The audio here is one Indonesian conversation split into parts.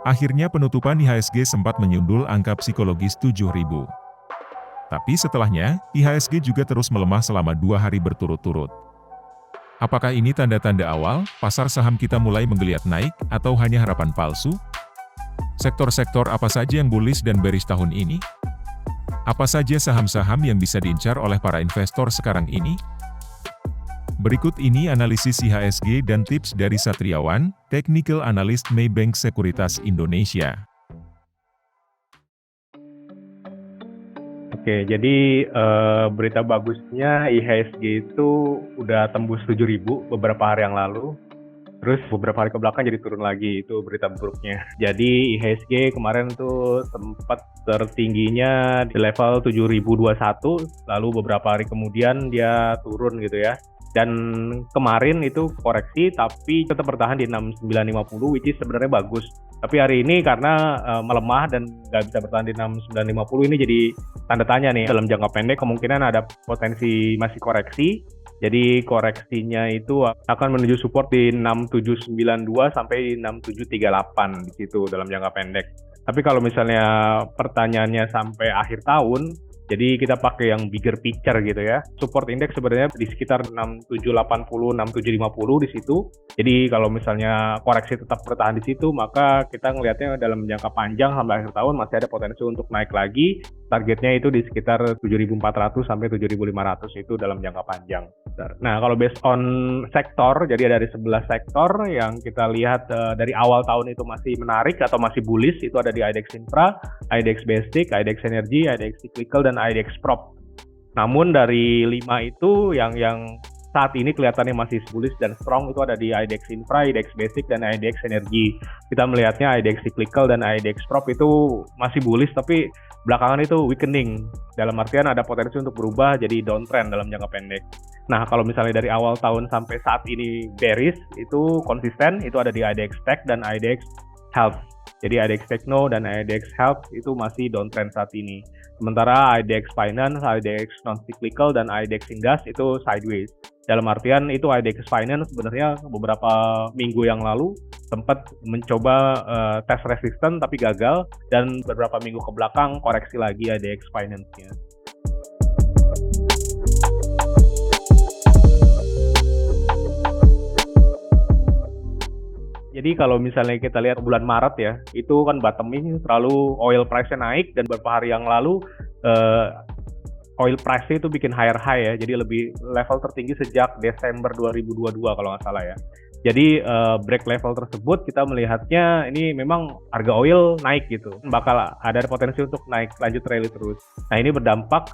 Akhirnya penutupan IHSG sempat menyundul angka psikologis 7.000. Tapi setelahnya, IHSG juga terus melemah selama 2 hari berturut-turut. Apakah ini tanda-tanda awal, pasar saham kita mulai menggeliat naik, atau hanya harapan palsu? Sektor-sektor apa saja yang bullish dan bearish tahun ini? Apa saja saham-saham yang bisa diincar oleh para investor sekarang ini? Berikut ini analisis IHSG dan tips dari Satriawan, Technical Analyst Maybank Sekuritas Indonesia. Oke, jadi berita bagusnya IHSG itu udah tembus 7.000 beberapa hari yang lalu. Terus beberapa hari ke belakang jadi turun lagi, itu berita buruknya. Jadi IHSG kemarin tuh sempat tertingginya di level 7.021, lalu beberapa hari kemudian dia turun gitu ya. Dan kemarin itu koreksi tapi tetap bertahan di 6950, which is sebenarnya bagus. Tapi hari ini karena melemah dan nggak bisa bertahan di 6950, ini jadi tanda tanya nih. Dalam jangka pendek kemungkinan ada potensi masih koreksi. Jadi koreksinya itu akan menuju support di 6792 sampai 6738 di situ dalam jangka pendek. Tapi kalau misalnya pertanyaannya sampai akhir tahun, jadi kita pakai yang bigger picture gitu ya. Support index sebenarnya di sekitar 6780, 6750 di situ. Jadi kalau misalnya koreksi tetap bertahan di situ, maka kita ngelihatnya dalam jangka panjang sampai akhir tahun masih ada potensi untuk naik lagi. Targetnya itu di sekitar 7400 sampai 7500 itu dalam jangka panjang. Nah, kalau based on sektor, jadi ada dari 11 sektor yang kita lihat dari awal tahun itu masih menarik atau masih bullish, itu ada di IDX Infra, IDX Basic, IDX Energy, IDX Cyclical, dan IDX Prop. Namun dari 5 itu yang saat ini kelihatannya masih bullish dan strong itu ada di IDX Infra, IDX Basic, dan IDX Energy. Kita melihatnya IDX Cyclical dan IDX Prop itu masih bullish tapi belakangan itu weakening. Dalam artian ada potensi untuk berubah jadi downtrend dalam jangka pendek. Nah, kalau misalnya dari awal tahun sampai saat ini bearish, itu konsisten, itu ada di IDX Tech dan IDX Health. Jadi IDX Techno dan IDX Health itu masih downtrend saat ini. Sementara IDX Finance, IDX Non-Cyclical, dan IDX Indas itu sideways. Dalam artian itu IDX Finance sebenarnya beberapa minggu yang lalu sempat mencoba tes resisten tapi gagal, dan beberapa minggu ke belakang koreksi lagi IDX Finance-nya. Jadi kalau misalnya kita lihat bulan Maret ya, itu kan bottoming selalu oil price-nya naik, dan beberapa hari yang lalu oil price-nya itu bikin higher high ya, jadi lebih level tertinggi sejak Desember 2022 kalau nggak salah ya. Jadi break level tersebut kita melihatnya ini memang harga oil naik gitu, bakal ada potensi untuk naik lanjut rally terus. Nah, ini berdampak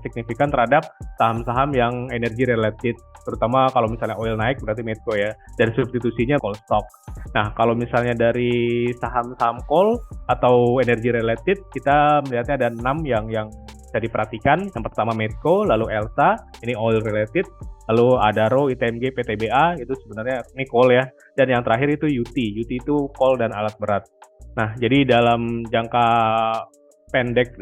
signifikan terhadap saham-saham yang energy related, terutama kalau misalnya oil naik berarti Medco ya, dan substitusinya coal stock. Nah, kalau misalnya dari saham-saham coal atau energy related, kita melihatnya ada 6 yang bisa diperhatikan. Yang pertama Medco, lalu Elsa, ini oil related, lalu Adaro, ITMG, PTBA, itu sebenarnya ini coal ya. Dan yang terakhir itu UT itu coal dan alat berat. Nah, jadi dalam jangka pendek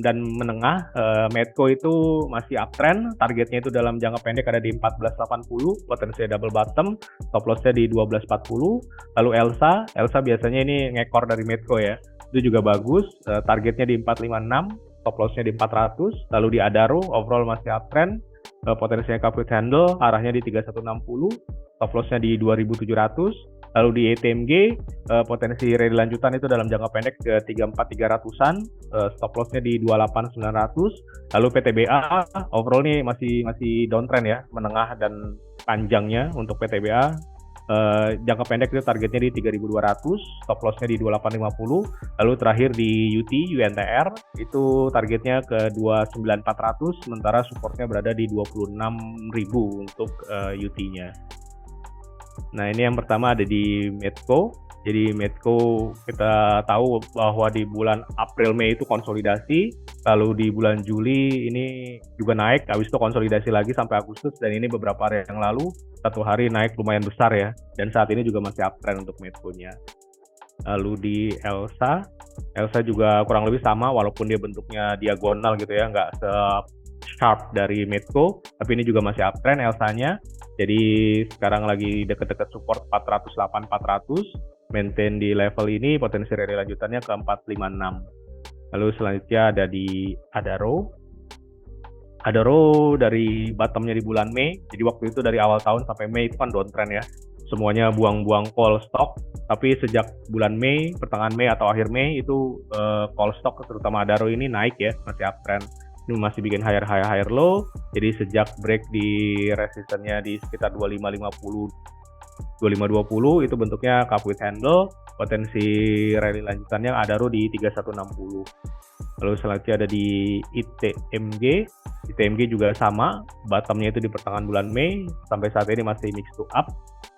dan menengah, Medco itu masih uptrend, targetnya itu dalam jangka pendek ada di 1480, potensinya double bottom, stop loss-nya di 1240. Lalu Elsa biasanya ini ngekor dari Medco ya, itu juga bagus, targetnya di 456, stop loss-nya di 400. Lalu di Adaro overall masih uptrend, potensinya capit handle, arahnya di 3160, stop loss-nya di 2700. Lalu di ETMG, potensi rally lanjutan itu dalam jangka pendek ke 34300-an, stop loss-nya di 28900. Lalu PTBA overall nih masih downtrend ya, menengah dan panjangnya untuk PTBA. Jangka pendek itu targetnya di 3200, stop loss-nya di 2850. Lalu terakhir di UNTR itu targetnya ke 29400, sementara supportnya berada di 26.000 untuk UT-nya. Nah, ini yang pertama ada di Medco. Jadi Medco kita tahu bahwa di bulan April Mei itu konsolidasi, lalu di bulan Juli ini juga naik, habis itu konsolidasi lagi sampai Agustus, dan ini beberapa hari yang lalu satu hari naik lumayan besar ya, dan saat ini juga masih uptrend untuk Medco-nya. Lalu di Elsa juga kurang lebih sama walaupun dia bentuknya diagonal gitu ya, nggak sharp dari Medco, tapi ini juga masih uptrend Elsa-nya. Jadi sekarang lagi deket-deket support 408-400. maintain di level ini, potensi rally lanjutannya ke 456. Lalu selanjutnya ada di Adaro. Adaro dari bottomnya di bulan Mei, jadi waktu itu dari awal tahun sampai Mei itu kan downtrend ya, semuanya buang-buang call stock, tapi sejak bulan Mei, pertengahan Mei atau akhir Mei itu call stock terutama Adaro ini naik ya, masih uptrend. Ini masih bikin higher low, jadi sejak break di resistennya di sekitar 2550, 2520 itu bentuknya cup with handle, potensi rally lanjutannya Adaro di 3160. Lalu selanjutnya ada di ITMG. ITMG juga sama, bottomnya itu di pertengahan bulan Mei, sampai saat ini masih mix to up.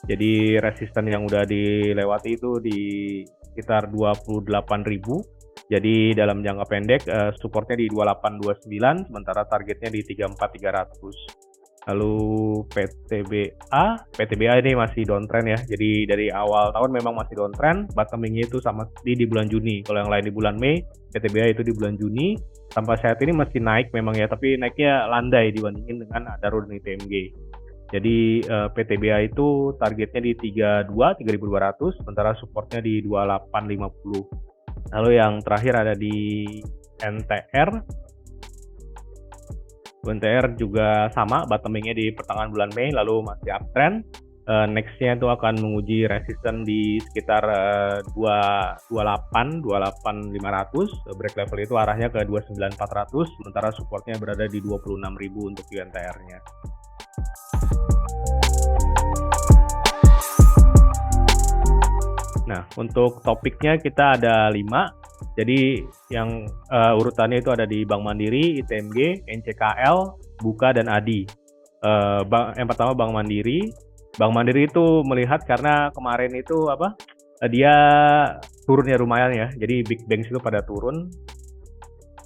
Jadi resisten yang udah dilewati itu di sekitar 28.000. Jadi dalam jangka pendek supportnya di 2829, sementara targetnya di 34.300. Lalu PTBA ini masih downtrend ya. Jadi dari awal tahun memang masih downtrend, bottomingnya itu sama di bulan Juni. Kalau yang lain di bulan Mei, PTBA itu di bulan Juni. Sampai saat ini masih naik memang ya, tapi naiknya landai dibandingin dengan Adaro dan ITMG. Jadi PTBA itu targetnya di 3.200, sementara supportnya di 2850. Lalu yang terakhir ada di NTR. NTR juga sama, bottomingnya di pertengahan bulan Mei, lalu masih uptrend. Nextnya itu akan menguji resisten di sekitar 28.500. Break level itu arahnya ke 29.400, sementara supportnya berada di 26.000 untuk UNTR-nya. Nah, untuk topiknya kita ada 5. Jadi yang urutannya itu ada di Bank Mandiri, ITMG, NCKL, Buka, dan ADI. Yang pertama Bank Mandiri. Bank Mandiri itu melihat karena kemarin itu dia turunnya lumayan ya. Jadi big banks itu pada turun.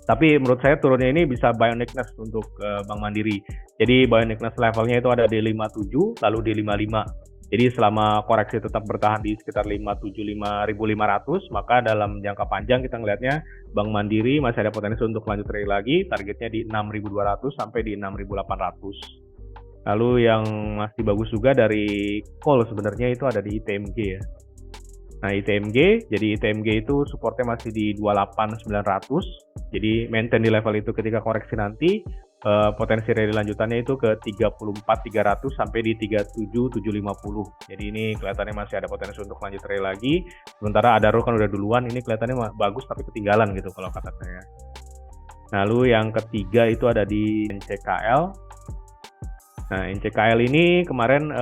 Tapi menurut saya turunnya ini bisa buy on weakness untuk Bank Mandiri. Jadi buy on weakness levelnya itu ada di 57, lalu di 55. Jadi selama koreksi tetap bertahan di sekitar 57.500, maka dalam jangka panjang kita ngelihatnya Bank Mandiri masih ada potensi untuk lanjut rally lagi, targetnya di 6.200 sampai di 6.800. Lalu yang masih bagus juga dari call sebenarnya itu ada di ITMG ya. Nah ITMG, jadi ITMG itu supportnya masih di 28.900, jadi maintain di level itu ketika koreksi nanti. Potensi rally lanjutannya itu ke 34.300 sampai di 37.750. Jadi ini kelihatannya masih ada potensi untuk lanjut rally lagi. Sementara Adaro kan udah duluan, ini kelihatannya bagus tapi ketinggalan gitu kalau kata saya. Lalu yang ketiga itu ada di NCKL. Nah, NCKL ini kemarin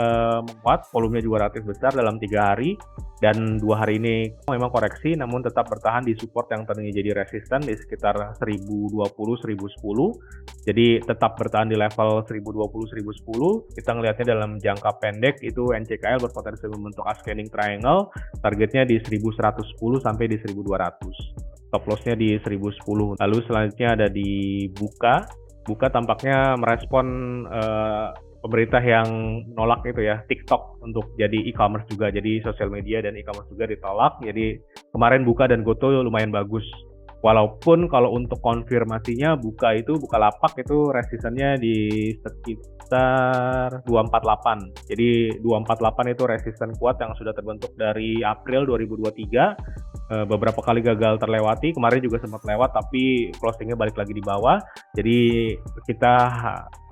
menguat, volumenya juga relatif besar dalam 3 hari, dan 2 hari ini memang koreksi, namun tetap bertahan di support yang tadinya jadi resisten di sekitar 1020-1010. Jadi tetap bertahan di level 1020-1010. Kita ngelihatnya dalam jangka pendek itu NCKL berpotensi membentuk ascending triangle, targetnya di 1110 sampai di 1200. Stop loss-nya di 1010. Lalu selanjutnya ada di Buka. Buka tampaknya merespon pemerintah yang nolak itu ya, TikTok untuk jadi e-commerce juga, jadi sosial media dan e-commerce juga ditolak. Jadi kemarin Buka dan Goto lumayan bagus. Walaupun kalau untuk konfirmasinya Bukalapak itu resistennya di sekitar 248. Jadi 248 itu resisten kuat yang sudah terbentuk dari April 2023. Beberapa kali gagal terlewati, kemarin juga sempat lewat tapi closingnya balik lagi di bawah. Jadi kita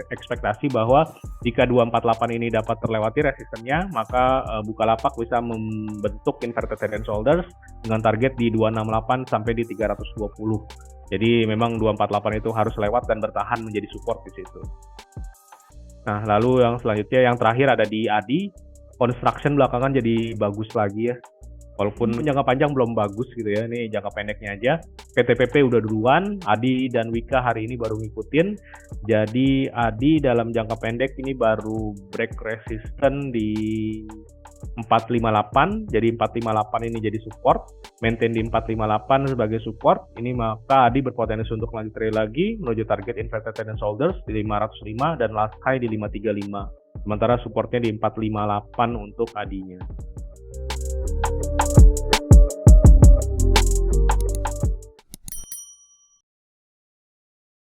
ekspektasi bahwa jika 248 ini dapat terlewati resistennya, maka Bukalapak bisa membentuk inverted head and shoulders dengan target di 268 sampai di 320. Jadi memang 248 itu harus lewat dan bertahan menjadi support di situ. Nah, lalu yang selanjutnya yang terakhir ada di ADI. Construction belakangan jadi bagus lagi ya. Walaupun jangka panjang belum bagus gitu ya, ini jangka pendeknya aja. PTPP udah duluan, ADI dan Wika hari ini baru ngikutin. Jadi ADI dalam jangka pendek ini baru break resisten di 458, jadi 458 ini jadi support, maintain di 458 sebagai support. Ini maka ADI berpotensi untuk lanjut rally lagi menuju target inverted head and shoulders di 505 dan last high di 535. Sementara supportnya di 458 untuk ADI-nya.